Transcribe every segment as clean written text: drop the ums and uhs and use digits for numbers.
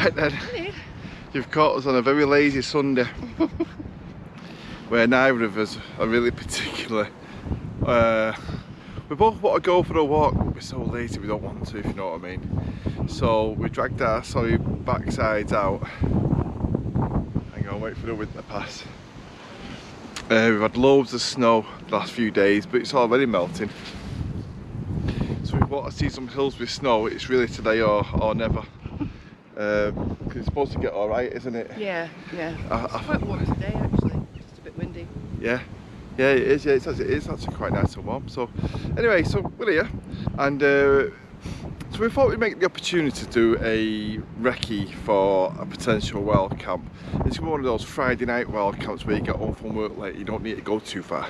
Right then, you've caught us on a very lazy Sunday where neither of us are really particular. We both want to go for a walk, but we're so lazy we don't want to, if you know what I mean. So we dragged our sorry backsides out. Hang on, wait for the wind to pass. We've had loads of snow the last few days, but it's already melting. So we want to see some hills with snow. It's really today or never. Because it's supposed to get alright, isn't it? Yeah. It's quite warm today actually, just a bit windy. Yeah, it is. Yeah, it is actually quite nice and warm. So anyway, so we're here, and so we thought we'd make the opportunity to do a recce for a potential wild camp. It's one of those Friday night wild camps where you get home from work late, you don't need to go too far.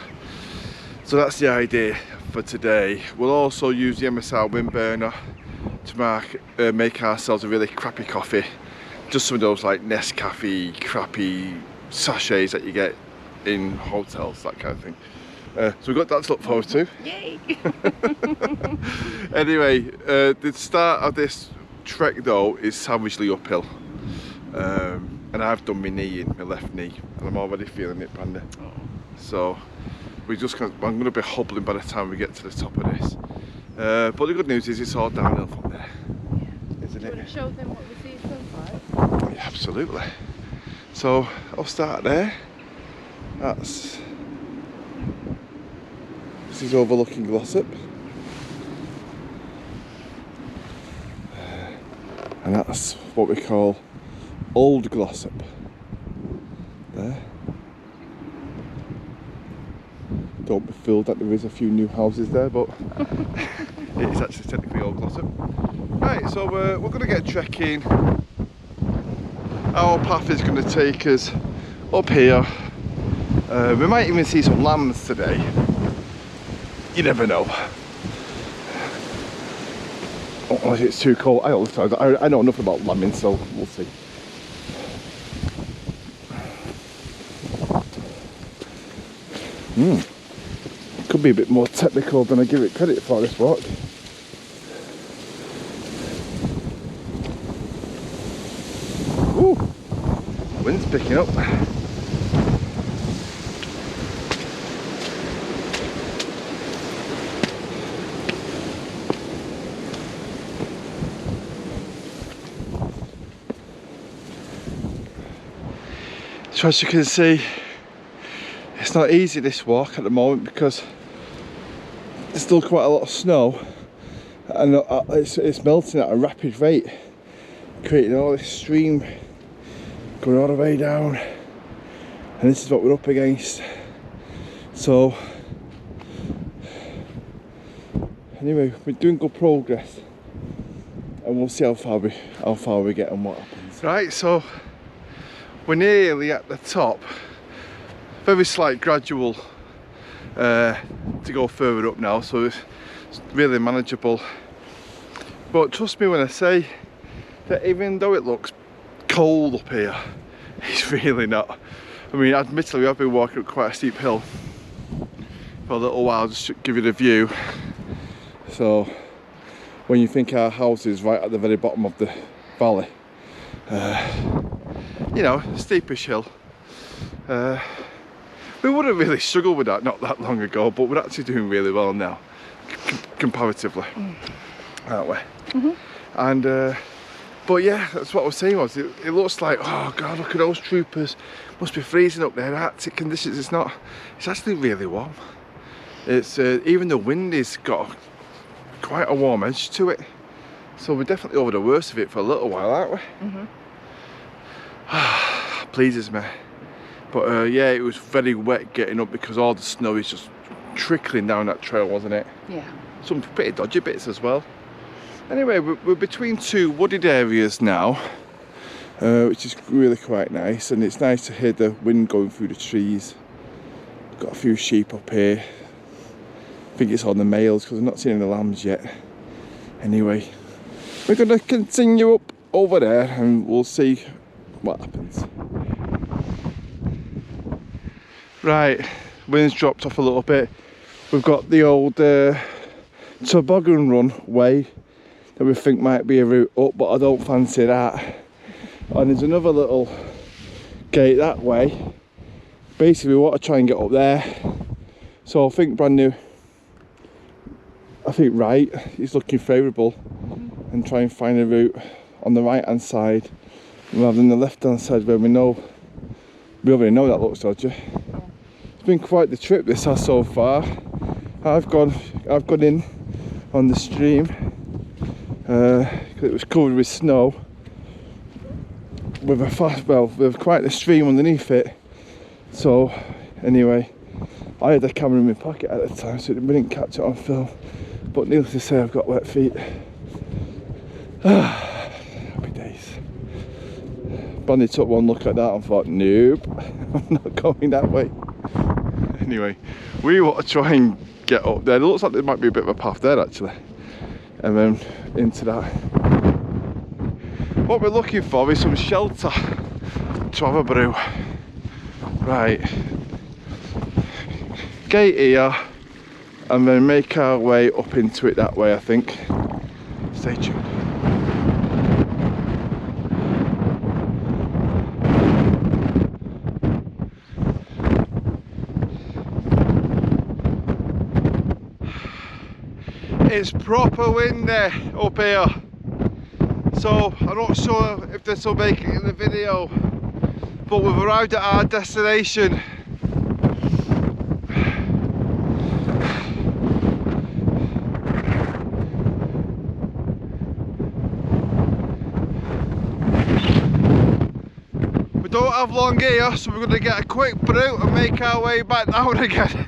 So that's the idea for today. We'll also use the MSR wind burner to make ourselves a really crappy coffee. Just some of those like Nescafe crappy sachets that you get in hotels, that kind of thing. So we've got that to look forward to. Yay! Anyway, the start of this trek though is savagely uphill. And I've done my knee in, my left knee, and I'm already feeling it, Brandy. Oh. So I'm going to be hobbling by the time we get to the top of this. But the good news is it's all downhill from there, isn't it? Do you want to show them what we see sunlight? Yeah, absolutely. So I'll start there. This is overlooking Glossop. And that's what we call Old Glossop. There. Don't be fooled that there is a few new houses there, but it's actually technically Old Glossop. Right, so we're going to get trekking. Our path is going to take us up here. We might even see some lambs today. You never know. Unless it's too cold. I know nothing about lambing, so we'll see. Could be a bit more technical than I give it credit for this walk. Ooh, wind's picking up. So as you can see, it's not easy this walk at the moment because there's still quite a lot of snow and it's melting at a rapid rate, creating all this stream going all the way down, and this is what we're up against. So anyway, we're doing good progress and we'll see how far we get and what happens. Right, so we're nearly at the top. Very slight gradual to go further up now, so it's really manageable. But trust me when I say that even though it looks cold up here, it's really not. I mean, admittedly we have been walking up quite a steep hill for a little while just to give you the view. So when you think our house is right at the very bottom of the valley, you know, steepish hill. We wouldn't really struggle with that not that long ago, but we're actually doing really well now, comparatively, aren't we? And but yeah, that's what I was saying. It looks like, oh god, look at those troopers, must be freezing up there. Arctic conditions. It's not. It's actually really warm. It's even the wind has got quite a warm edge to it. So we're definitely over the worst of it for a little while, aren't we? Pleases me. But yeah, it was very wet getting up because all the snow is just trickling down that trail, wasn't it? Yeah. Some pretty dodgy bits as well. Anyway, we're between two wooded areas now, which is really quite nice, and it's nice to hear the wind going through the trees. Got a few sheep up here. I think it's on the males because I've not seen any lambs yet. Anyway, we're going to continue up over there and we'll see what happens. Right, wind's dropped off a little bit. We've got the old toboggan run way that we think might be a route up, but I don't fancy that. And there's another little gate that way. Basically we want to try and get up there. So I think Brandy, right is looking favourable, and try and find a route on the right hand side rather than the left hand side where we already know that looks dodgy. It's been quite the trip this has so far. I've gone in on the stream because it was covered with snow with with quite the stream underneath it. So anyway, I had the camera in my pocket at the time, so we didn't catch it on film. But needless to say, I've got wet feet. Happy days. Brandy took one look at that and thought, nope, I'm not going that way. Anyway, we want to try and get up there. It looks like there might be a bit of a path there actually. And then into that. What we're looking for is some shelter to have a brew. Right. Gate here, and then make our way up into it that way, I think. Stay tuned. It's proper windy up here, so I'm not sure if this will make it in the video, but we've arrived at our destination. We don't have long here, so we're going to get a quick brew and make our way back down again.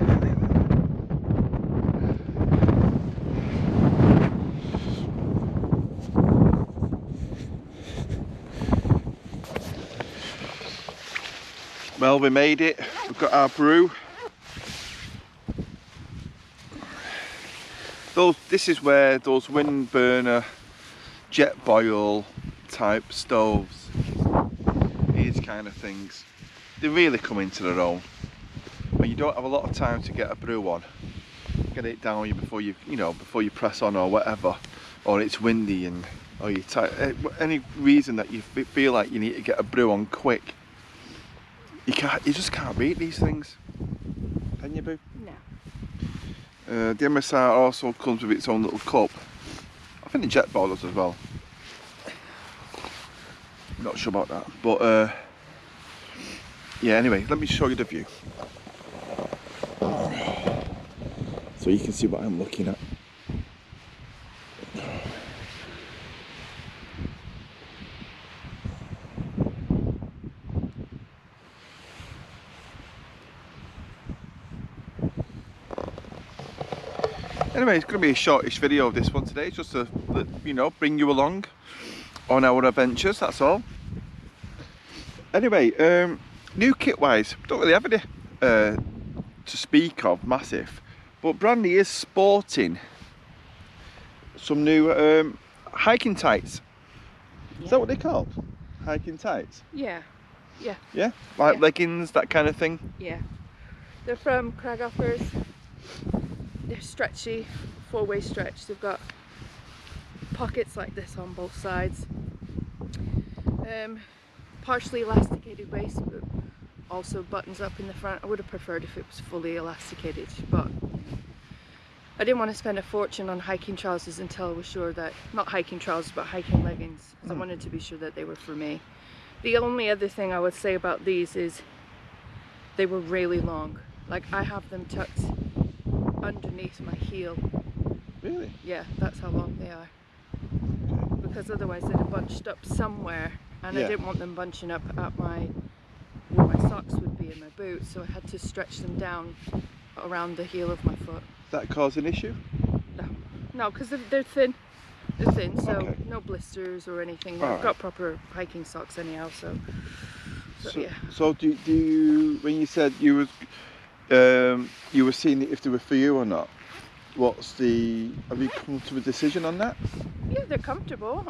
Well, we made it. We've got our brew. This is where those wind burner, jet boil type stoves, these kind of things, they really come into their own. When you don't have a lot of time to get a brew on, get it down before you press on or whatever, or it's windy and or you any reason that you feel like you need to get a brew on quick. You just can't beat these things, can you, boo? No. The MSR also comes with its own little cup. I think the jet boil does as well. Not sure about that, but yeah. Anyway, let me show you the view, so you can see what I'm looking at. Anyway, it's going to be a shortish video of this one today, just to, bring you along on our adventures, that's all. Anyway, new kit wise, don't really have any to speak of, massive, but Brandy is sporting some new hiking tights. Yeah. Is that what they're called? Hiking tights? Yeah. Yeah. Yeah? Like leggings, that kind of thing? Yeah. They're from Craigoffers. They're stretchy, 4-way stretch. They've got pockets like this on both sides. Partially elasticated waist, but also buttons up in the front. I would have preferred if it was fully elasticated, but I didn't want to spend a fortune on hiking trousers until I was sure that, not hiking trousers, but hiking leggings, because I wanted to be sure that they were for me. The only other thing I would say about these is they were really long. Like, I have them tucked underneath my heel. Really? Yeah, that's how long they are. Because otherwise they'd have bunched up somewhere, and I didn't want them bunching up at where my socks would be in my boots, so I had to stretch them down around the heel of my foot. That cause an issue? No, because they're thin. They're thin, so no blisters or anything. I've got proper hiking socks anyhow, so yeah. So do you, when you said you were seeing if they were for you or not, have you come to a decision on that? Yeah, they're comfortable.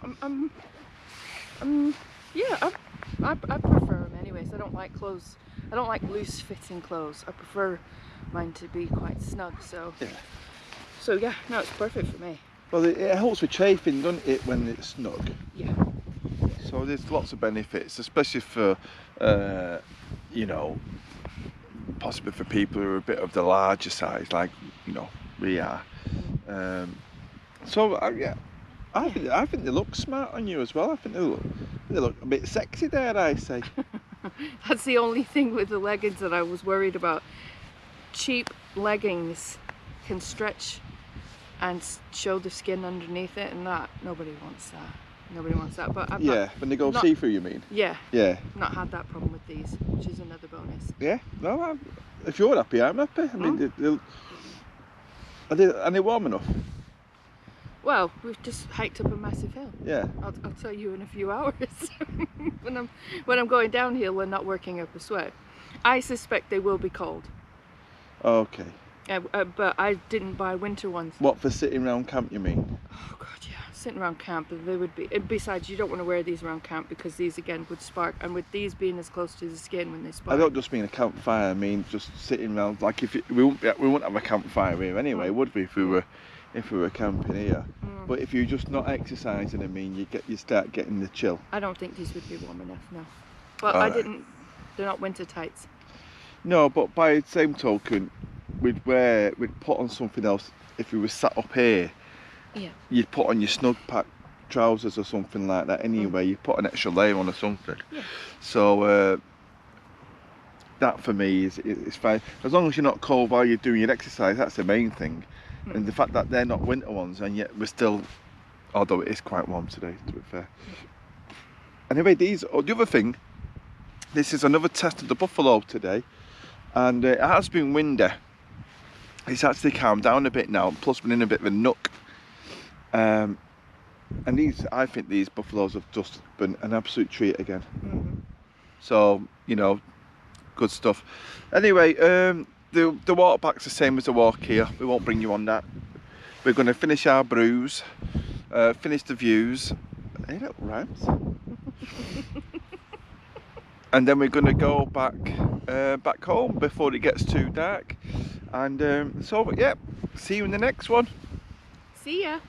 Yeah, I prefer them anyways. I don't like clothes. I don't like loose fitting clothes. I prefer mine to be quite snug. So yeah, no, it's perfect for me. Well, it helps with chafing, doesn't it, when it's snug? Yeah. So there's lots of benefits, especially for, you know, possibly for people who are a bit of the larger size, like, you know, we are. Yeah, I think they look smart on you as well. I think they look a bit sexy, dare I say. That's the only thing with the leggings that I was worried about. Cheap leggings can stretch and show the skin underneath it, and that nobody wants that. Nobody wants that. But when they go see-through, you mean? Yeah. Yeah. Not had that problem with these, which is another bonus. Yeah. No, if you're happy, I'm happy. I mean, are they warm enough? Well, we've just hiked up a massive hill. Yeah. I'll tell you in a few hours. when I'm going downhill and not working up a sweat. I suspect they will be cold. Okay. But I didn't buy winter ones. What, for sitting around camp, you mean? Oh god, yeah, sitting around camp, they would be. And besides, you don't want to wear these around camp because these again would spark, and with these being as close to the skin when they spark. I don't just mean a campfire. I mean just sitting around. Like we wouldn't have a campfire here anyway, would we? If we were camping here. But if you're just not exercising, I mean, you start getting the chill. I don't think these would be warm enough, no. But they're not winter tights. No, but by the same token, we'd put on something else. If we were sat up here, yeah, you'd put on your snug pack trousers or something like that anyway. You put an extra layer on or something. Yeah. So that for me is fine. As long as you're not cold while you're doing your exercise, that's the main thing. And the fact that they're not winter ones, and yet we're still, although it is quite warm today, to be fair. Anyway, the other thing, this is another test of the buffalo today, and it has been windy. It's actually calmed down a bit now, plus we're in a bit of a nook. And I think these buffaloes have just been an absolute treat again. So, you know, good stuff. Anyway, the walk back's the same as the walk here. We won't bring you on that. We're going to finish our brews, finish the views. Hey, little rhymes. And then we're going to go back home before it gets too dark. And so, yeah, see you in the next one. See ya.